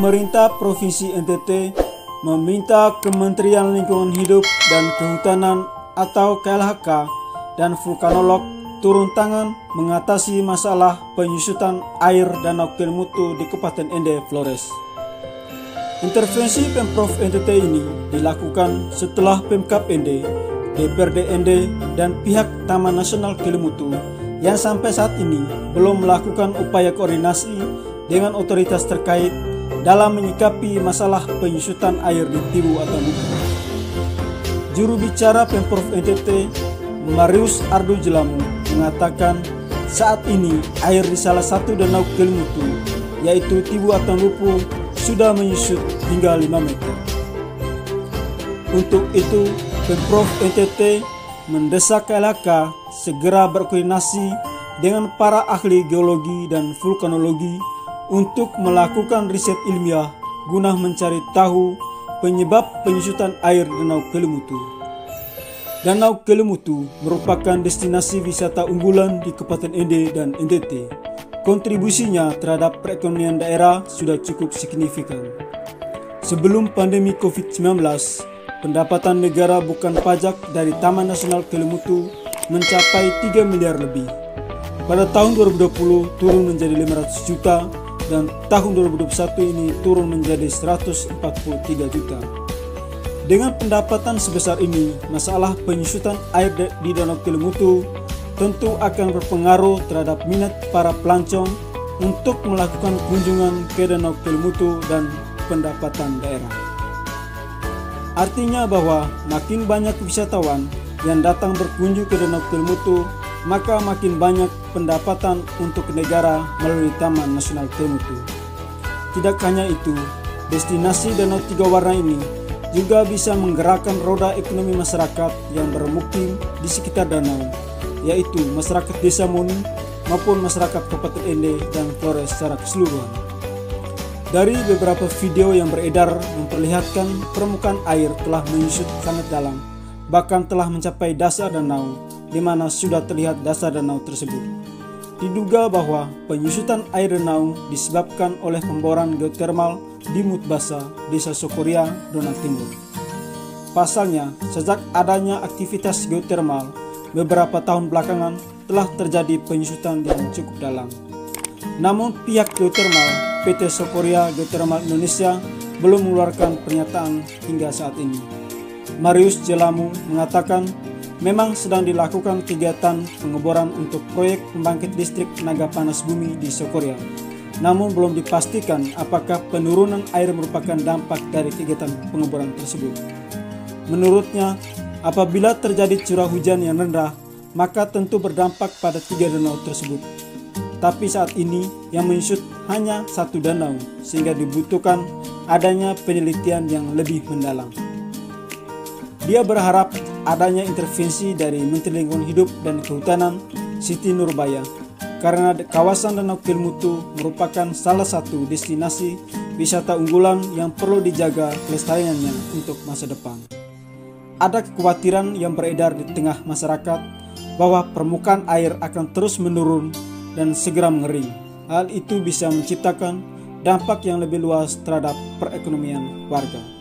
Pemerintah Provinsi NTT meminta Kementerian Lingkungan Hidup dan Kehutanan atau KLHK dan vulkanolog turun tangan mengatasi masalah penyusutan air Danau Kelimutu di Kabupaten Ende, Flores. Intervensi Pemprov NTT ini dilakukan setelah Pemkab Ende, DPRD Ende, dan pihak Taman Nasional Kelimutu yang sampai saat ini belum melakukan upaya koordinasi dengan otoritas terkait dalam menyikapi masalah penyusutan air di Tibu atau Mutu. Juru bicara Pemprov NTT, Marius Ardu Jelamu, mengatakan saat ini air di salah satu danau Kelimutu, yaitu Tibu atau Lupu, sudah menyusut hingga 5 meter. Untuk itu, Pemprov NTT mendesak KLHK segera berkoordinasi dengan para ahli geologi dan vulkanologi untuk melakukan riset ilmiah guna mencari tahu penyebab penyusutan air Danau Kelimutu. Danau Kelimutu merupakan destinasi wisata unggulan di Kabupaten Ende dan NTT. Kontribusinya terhadap perekonomian daerah sudah cukup signifikan. Sebelum pandemi COVID-19, pendapatan negara bukan pajak dari Taman Nasional Kelimutu mencapai 3 miliar lebih. Pada tahun 2020 turun menjadi 500 juta dan tahun 2021 ini turun menjadi 143 juta. Dengan pendapatan sebesar ini, masalah penyusutan air di Danau Kelimutu tentu akan berpengaruh terhadap minat para pelancong untuk melakukan kunjungan ke Danau Kelimutu dan pendapatan daerah. Artinya bahwa makin banyak wisatawan yang datang berkunjung ke Danau Kelimutu, maka makin banyak pendapatan untuk negara melalui Taman Nasional Kelimutu. Tidak hanya itu, destinasi Danau Tiga Warna ini juga bisa menggerakkan roda ekonomi masyarakat yang bermukim di sekitar danau, yaitu masyarakat Desa Muni maupun masyarakat Kabupaten Ende dan Flores secara keseluruhan. Dari beberapa video yang beredar memperlihatkan permukaan air telah menyusut sangat dalam, bahkan telah mencapai dasar danau, di mana sudah terlihat dasar danau tersebut. Diduga bahwa penyusutan air danau disebabkan oleh pemboran geotermal di Mutbasa, Desa Sokoria, Donat Timur. Pasalnya, sejak adanya aktivitas geotermal, beberapa tahun belakangan telah terjadi penyusutan yang cukup dalam. Namun pihak geotermal PT Sokoria Geotermal Indonesia belum mengeluarkan pernyataan hingga saat ini. Marius Jelamu mengatakan memang sedang dilakukan kegiatan pengeboran untuk proyek pembangkit listrik tenaga panas bumi di Sokoria. Namun belum dipastikan apakah penurunan air merupakan dampak dari kegiatan pengeboran tersebut. Menurutnya, apabila terjadi curah hujan yang rendah, maka tentu berdampak pada 3 danau tersebut. Tapi saat ini yang menyusut hanya 1 danau, sehingga dibutuhkan adanya penelitian yang lebih mendalam. Dia berharap adanya intervensi dari Menteri Lingkungan Hidup dan Kehutanan Siti Nurbaya, karena kawasan Danau Kelimutu merupakan salah satu destinasi wisata unggulan yang perlu dijaga kelestariannya untuk masa depan. Ada kekhawatiran yang beredar di tengah masyarakat bahwa permukaan air akan terus menurun dan segera mengering. Hal itu bisa menciptakan dampak yang lebih luas terhadap perekonomian warga.